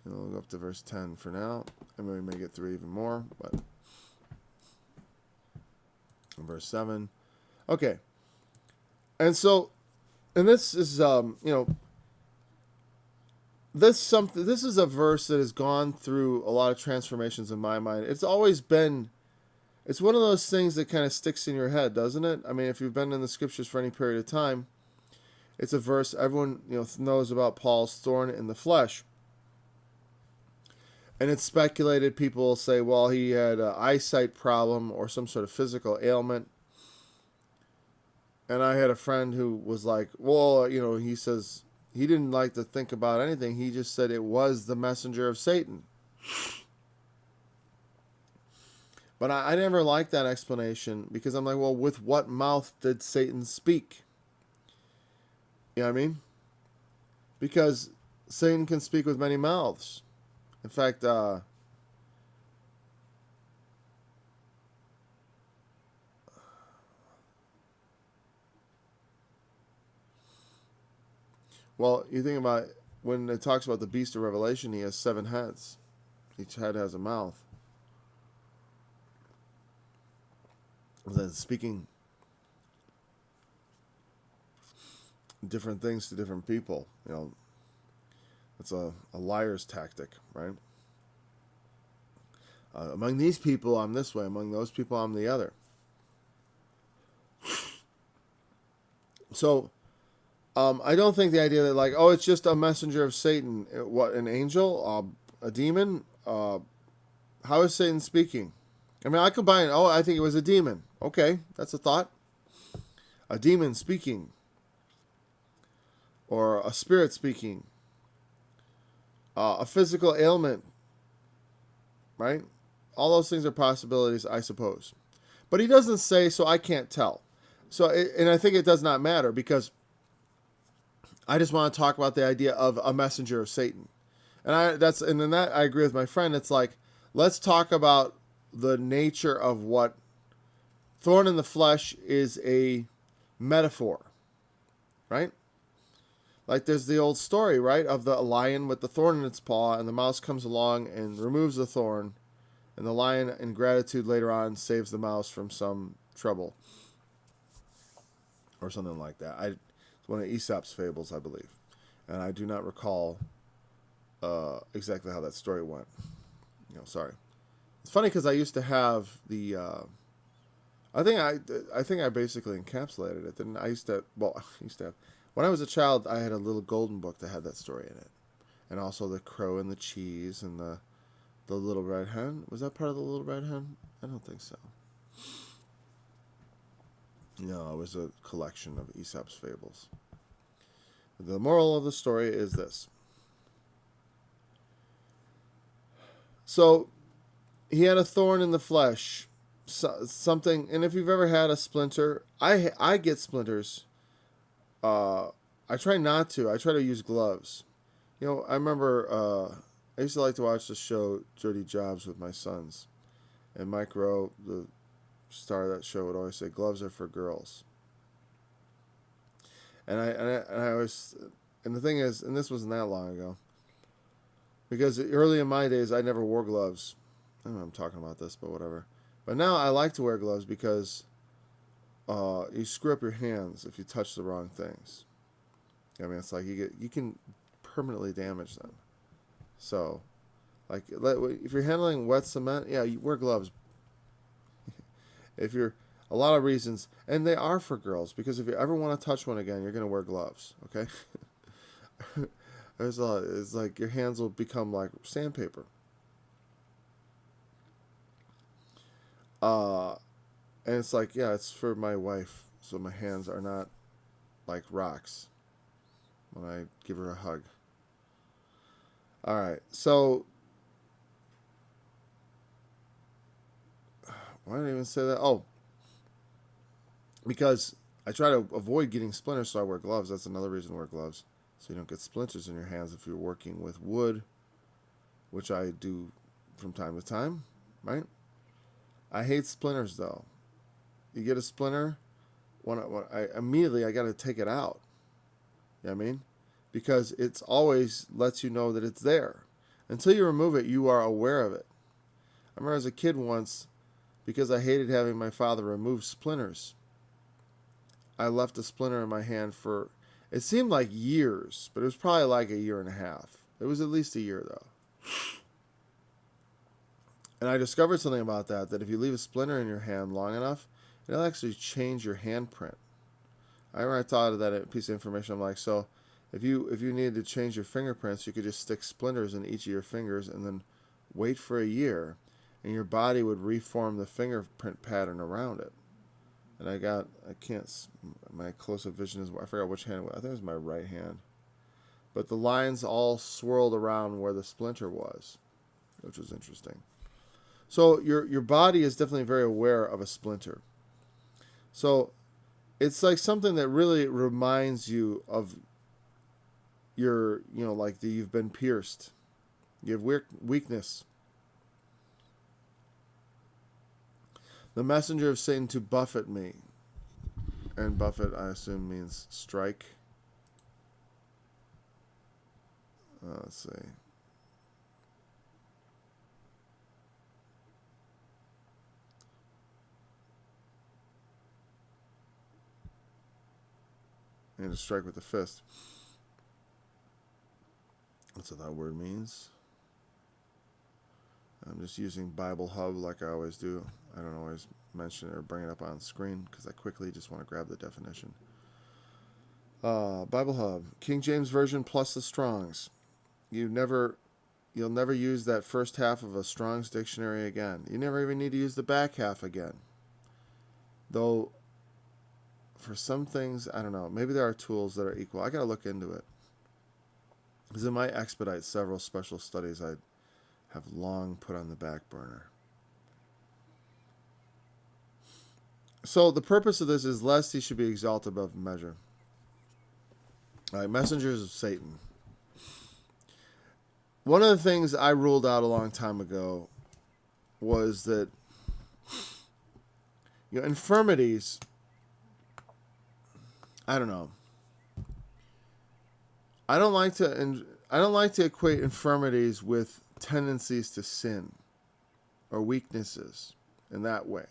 And we'll go up to verse 10 for now. And we may get through even more, but verse 7. Okay. And so, and this is, this is a verse that has gone through a lot of transformations in my mind. It's always been It's one of those things that kind of sticks in your head, doesn't it? I mean, if you've been in the scriptures for any period of time, it's a verse everyone knows about, Paul's thorn in the flesh. And it's speculated, people will say, well, he had an eyesight problem or some sort of physical ailment. And I had a friend who was like, well, he says he didn't like to think about anything. He just said it was the messenger of Satan. But I never liked that explanation, because I'm like, well, with what mouth did Satan speak? You know what I mean? Because Satan can speak with many mouths. In fact, well, you think about when it talks about the beast of Revelation, he has 7 heads. Each head has a mouth. Then speaking different things to different people. It's a liar's tactic, right? Among these people, I'm this way. Among those people, I'm the other. So, I don't think the idea that it's just a messenger of Satan. What, an angel? A demon? How is Satan speaking? I mean, I combine, I think it was a demon. Okay, that's a thought. A demon speaking. Or a spirit speaking. A physical ailment. Right? All those things are possibilities, I suppose. But he doesn't say, so I can't tell. And I think it does not matter, because I just want to talk about the idea of a messenger of Satan. And in that I agree with my friend. It's like, let's talk about the nature of what thorn in the flesh is, a metaphor, right? Like there's the old story, right, of the lion with the thorn in its paw, and the mouse comes along and removes the thorn, and the lion, in gratitude, later on saves the mouse from some trouble, or something like that. It's one of Aesop's fables, I believe, and I do not recall exactly how that story went. Sorry. It's funny because I used to have the. I think I basically encapsulated it. Didn't I? Used to have. When I was a child, I had a little golden book that had that story in it, and also the crow and the cheese and the little red hen. Was that part of the little red hen? I don't think so. No, it was a collection of Aesop's fables. The moral of the story is this. So, he had a thorn in the flesh, something. And if you've ever had a splinter, I get splinters. I try not to. I try to use gloves. I remember I used to like to watch the show Dirty Jobs with my sons, and Mike Rowe, the star of that show, would always say, "Gloves are for girls." And I always, and the thing is, and this wasn't that long ago, because early in my days I never wore gloves. I don't know I'm talking about this, but whatever. But now I like to wear gloves because you screw up your hands if you touch the wrong things. I mean, it's like you can permanently damage them. So, like, if you're handling wet cement, yeah, you wear gloves. If you're, a lot of reasons, and they are for girls, because if you ever want to touch one again, you're gonna wear gloves. Okay. It's like your hands will become like sandpaper. And it's like, yeah, it's for my wife, so my hands are not like rocks when I give her a hug. All right, so why did I even say that? Oh, because I try to avoid getting splinters, so I wear gloves. That's another reason to wear gloves, so you don't get splinters in your hands if you're working with wood, which I do from time to time, right? I hate splinters, though. You get a splinter, when I immediately I got to take it out. You know what I mean? Because it's always lets you know that it's there. Until you remove it, you are aware of it. I remember as a kid once, because I hated having my father remove splinters, I left a splinter in my hand for, it seemed like years, but it was probably like a year and a half. It was at least a year, though. And I discovered something about that if you leave a splinter in your hand long enough, it'll actually change your handprint. I thought of that piece of information. I'm like, so if you needed to change your fingerprints, you could just stick splinters in each of your fingers and then wait for a year, and your body would reform the fingerprint pattern around it. And my close-up vision is, I forgot which hand it was. I think it was my right hand. But the lines all swirled around where the splinter was, which was interesting. So your body is definitely very aware of a splinter. So it's like something that really reminds you of your, like you've been pierced. You have weakness. The messenger of Satan to buffet me. And buffet, I assume, means strike. Let's see. And to strike with the fist. That's what that word means. I'm just using Bible Hub like I always do. I don't always mention it or bring it up on screen because I quickly just want to grab the definition. Bible Hub, King James Version plus the Strong's. You'll never use that first half of a Strong's dictionary again. You never even need to use the back half again. Though, for some things, I don't know. Maybe there are tools that are equal. I got to look into it. Because it might expedite several special studies I have long put on the back burner. So the purpose of this is lest he should be exalted above measure. All right, messengers of Satan. One of the things I ruled out a long time ago was that infirmities, I don't know. I don't like to equate infirmities with tendencies to sin or weaknesses in that way.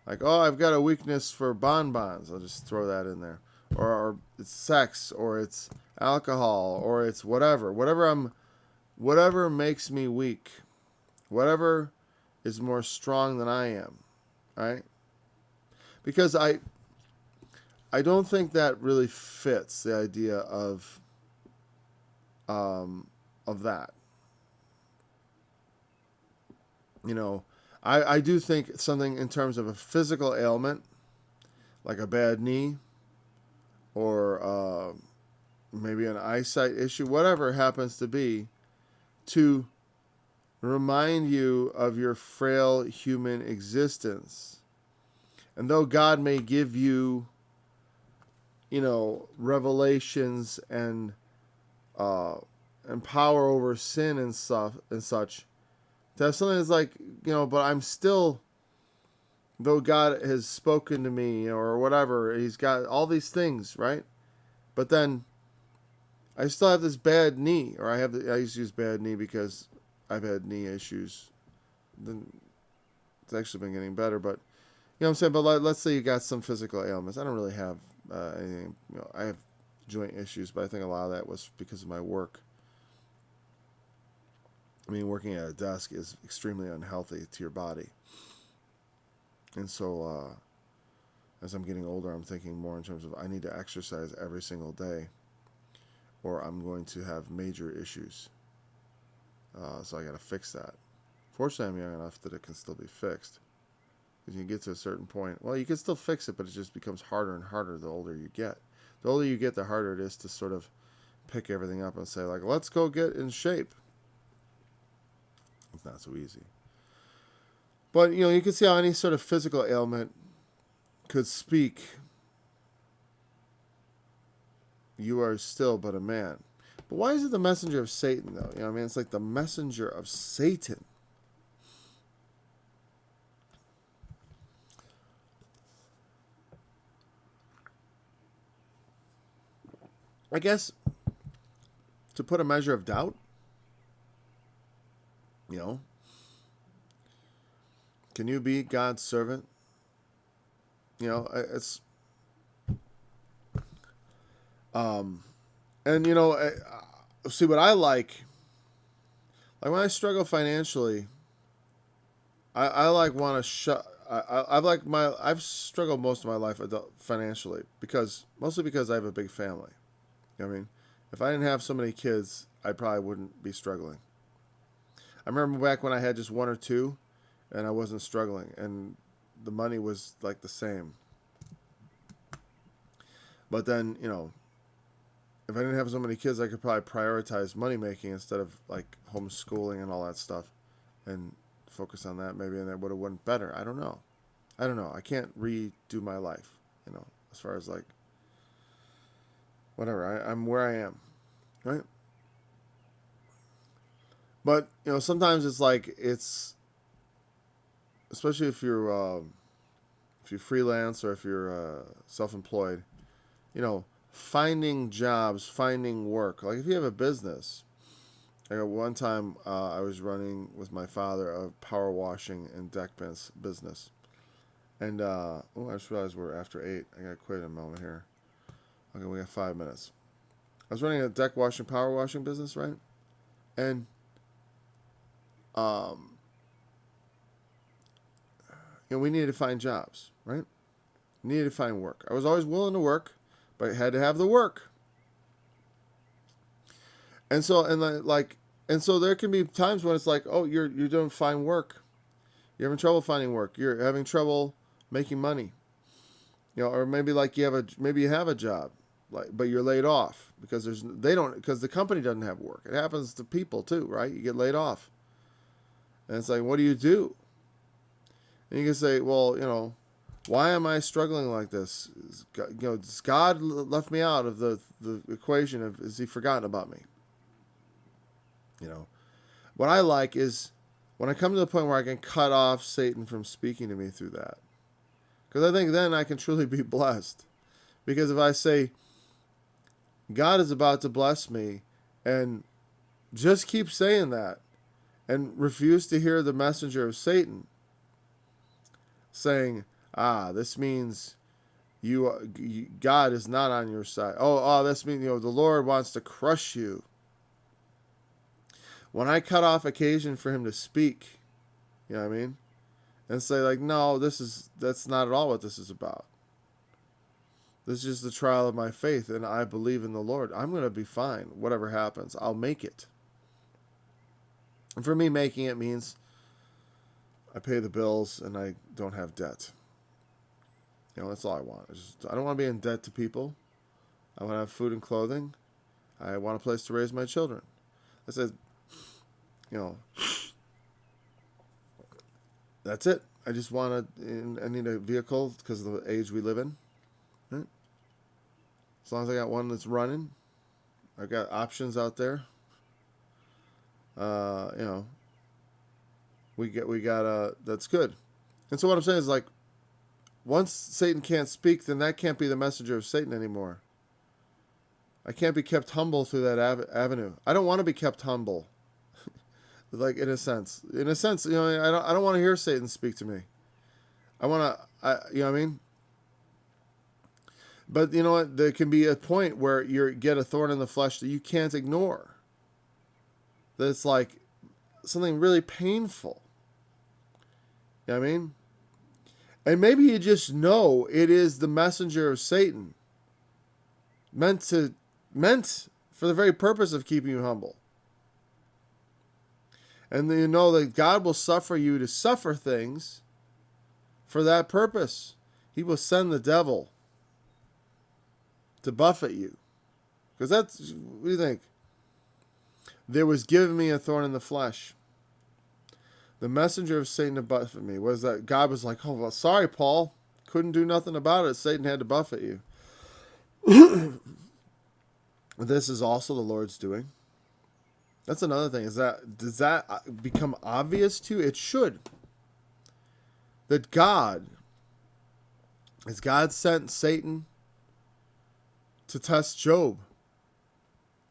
Like, oh, I've got a weakness for bonbons. I'll just throw that in there. Or it's sex, or it's alcohol, or it's whatever. Whatever makes me weak. Whatever is more strong than I am. Right? Because I don't think that really fits the idea of that. I do think something in terms of a physical ailment, like a bad knee, or maybe an eyesight issue, whatever it happens to be, to remind you of your frail human existence. And though God may give you, revelations and power over sin and stuff and such, to have something that's like, but I'm still, though God has spoken to me or whatever, he's got all these things, right? But then I still have this bad knee, or I used to use bad knee because I've had knee issues. Then it's actually been getting better, but what I'm saying? But let's say you got some physical ailments. I don't really have anything. I have joint issues, but I think a lot of that was because of my work. I mean, working at a desk is extremely unhealthy to your body. And so, as I'm getting older, I'm thinking more in terms of I need to exercise every single day, or I'm going to have major issues. So I got to fix that. Fortunately, I'm young enough that it can still be fixed. Because you get to a certain point, well, you can still fix it, but it just becomes harder and harder the older you get. The older you get, the harder it is to sort of pick everything up and say, like, let's go get in shape. It's not so easy. But, you can see how any sort of physical ailment could speak, you are still but a man. But why is it the messenger of Satan, though? It's like the messenger of Satan. I guess to put a measure of doubt, can you be God's servant? It's, and see what I like when I struggle financially, I like want to shut. I've struggled most of my life financially mostly because I have a big family. You know what I mean, if I didn't have so many kids, I probably wouldn't be struggling. I remember back when I had just one or two, and I wasn't struggling, and the money was like the same. But then, if I didn't have so many kids, I could probably prioritize money making instead of like homeschooling and all that stuff, and focus on that maybe, and it would have went better. I don't know. I can't redo my life, as far as like whatever. I'm where I am, right? But sometimes it's like especially if you're freelance or if you're self-employed, finding jobs, finding work. Like if you have a business. Like one time I was running with my father a power washing and deck business. And, I just realized we're after 8. I gotta quit in a moment here. Okay, we got 5 minutes. I was running a deck washing, power washing business, right? And, we needed to find jobs, right? Needed to find work. I was always willing to work, but I had to have the work. And so, and so there can be times when it's like, oh, you're doing fine work. You're having trouble finding work. You're having trouble making money. Or maybe like you have a job, but you're laid off because because the company doesn't have work. It happens to people too, right? You get laid off. And it's like, what do you do? And you can say, well, why am I struggling like this? God left me out of the equation of, has he forgotten about me? What I like is when I come to the point where I can cut off Satan from speaking to me through that. Because I think then I can truly be blessed. Because if I say, God is about to bless me, and just keep saying that, and refuse to hear the messenger of Satan saying, this means God is not on your side. This means, the Lord wants to crush you. When I cut off occasion for him to speak, you know what I mean? And say like, no, that's not at all what this is about. This is just the trial of my faith, and I believe in the Lord. I'm going to be fine. Whatever happens, I'll make it. And for me, making it means I pay the bills and I don't have debt. That's all I want. I don't want to be in debt to people. I want to have food and clothing. I want a place to raise my children. I said, that's it. I just want I need a vehicle because of the age we live in. Right? As long as I got one that's running, I've got options out there. We got that's good. And so what I'm saying is like, once Satan can't speak, then that can't be the messenger of Satan anymore. I can't be kept humble through that avenue. I don't want to be kept humble. Like in a sense, I don't want to hear Satan speak to me. I want to, you know what I mean? But you know what? There can be a point where you get a thorn in the flesh that you can't ignore. That it's like something really painful. You know what I mean? And maybe you just know it is the messenger of Satan, meant for the very purpose of keeping you humble. And you know that God will suffer you to suffer things for that purpose. He will send the devil to buffet you. Because that's, what do you think? There was given me a thorn in the flesh. The messenger of Satan to buffet me. Was that God was like, oh, well, sorry, Paul. Couldn't do nothing about it. Satan had to buffet you. This is also the Lord's doing. That's another thing. Does that become obvious to you? It should. That God sent Satan to test Job.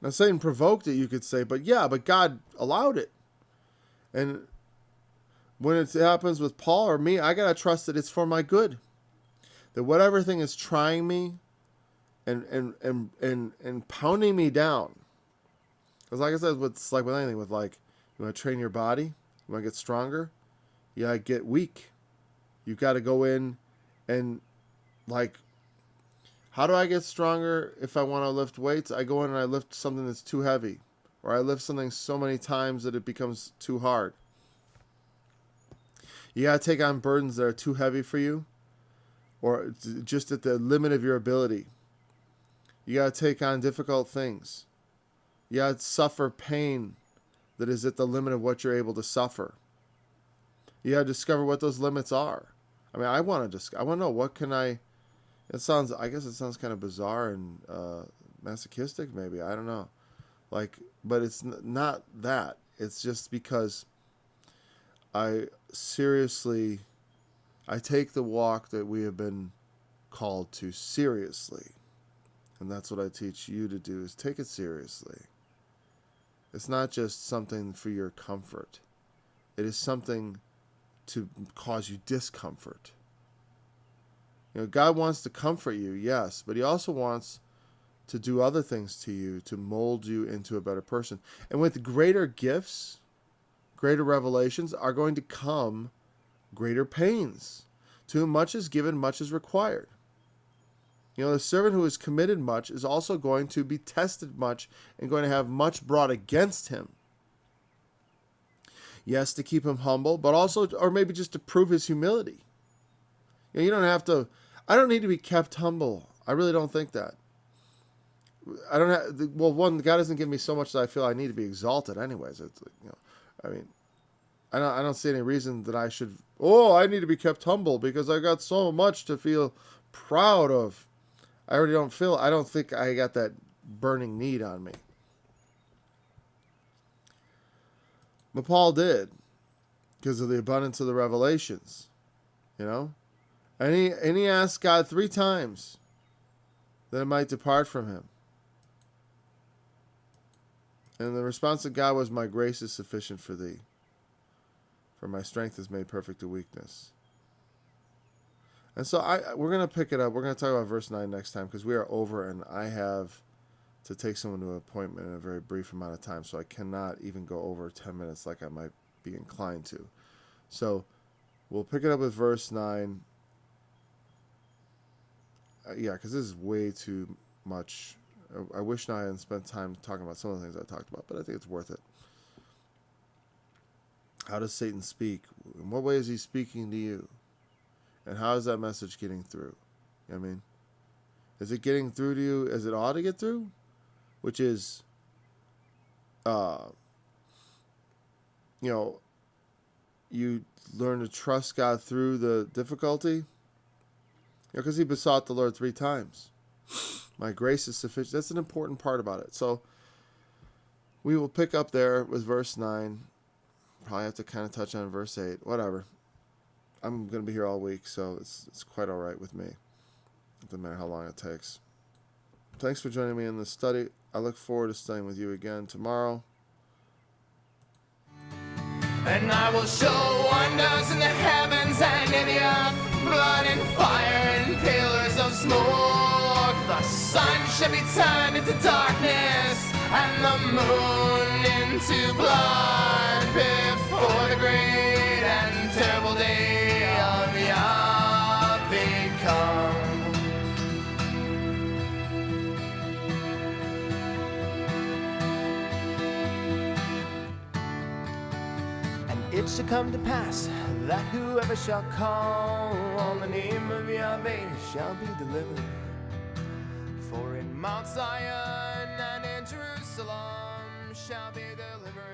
Now Satan provoked it, you could say, but God allowed it. And when it happens with Paul or me, I gotta trust that it's for my good. That whatever thing is trying me and pounding me down. Because like I said, it's like with anything, with like, you want to train your body, you want to get stronger, You gotta get weak. You gotta go in and, like, how do I get stronger if I want to lift weights? I go in and I lift something that's too heavy. Or I lift something so many times that it becomes too hard. You got to take on burdens that are too heavy for you, or just at the limit of your ability. You got to take on difficult things. You got to suffer pain that is at the limit of what you're able to suffer. You got to discover what those limits are. I mean, I want to know, what can I guess it sounds kind of bizarre and masochistic maybe, I don't know. Like, but it's not that. It's just because I take the walk that we have been called to seriously. And that's what I teach you to do, is take it seriously. It's not just something for your comfort. It is something to cause you discomfort. You know, God wants to comfort you, yes, but he also wants to do other things to you, to mold you into a better person. And with greater gifts, greater revelations, are going to come greater pains. To whom much is given, much is required. You know, the servant who is committed much is also going to be tested much and going to have much brought against him. Yes, to keep him humble, but also, or maybe just to prove his humility. You know, you don't have to, I don't need to be kept humble. I really don't think that. I don't have, well, one, God doesn't give me so much that I feel I need to be exalted anyways. It's, you know, I mean, I don't see any reason that I should, I need to be kept humble because I got so much to feel proud of. I don't think I got that burning need on me. But Paul did, because of the abundance of the revelations, you know? And he asked God 3 times that it might depart from him. And the response of God was, my grace is sufficient for thee, for my strength is made perfect in weakness. And so we're going to pick it up. We're going to talk about verse 9 next time, because we are over, and I have to take someone to an appointment in a very brief amount of time, so I cannot even go over 10 minutes like I might be inclined to. So we'll pick it up with verse 9. Because this is way too much. I wish now I hadn't spent time talking about some of the things I talked about, but I think it's worth it. How does Satan speak? In what way is he speaking to you? And how is that message getting through? You know what I mean? Is it getting through to you as it ought to get through? Which is, you learn to trust God through the difficulty. Because he besought the Lord 3 times. My grace is sufficient. That's an important part about it. So we will pick up there with verse 9. Probably have to kind of touch on verse 8. Whatever. I'm going to be here all week, so it's quite all right with me. It doesn't matter how long it takes. Thanks for joining me in this study. I look forward to studying with you again tomorrow. And I will show wonders in the heavens and in the earth, blood and fire and pillars of smoke. The sun shall be turned into darkness and the moon into blood before the great and terrible day of Yahweh come. It shall come to pass that whoever shall call on the name of Yahweh shall be delivered. For in Mount Zion and in Jerusalem shall be deliverance.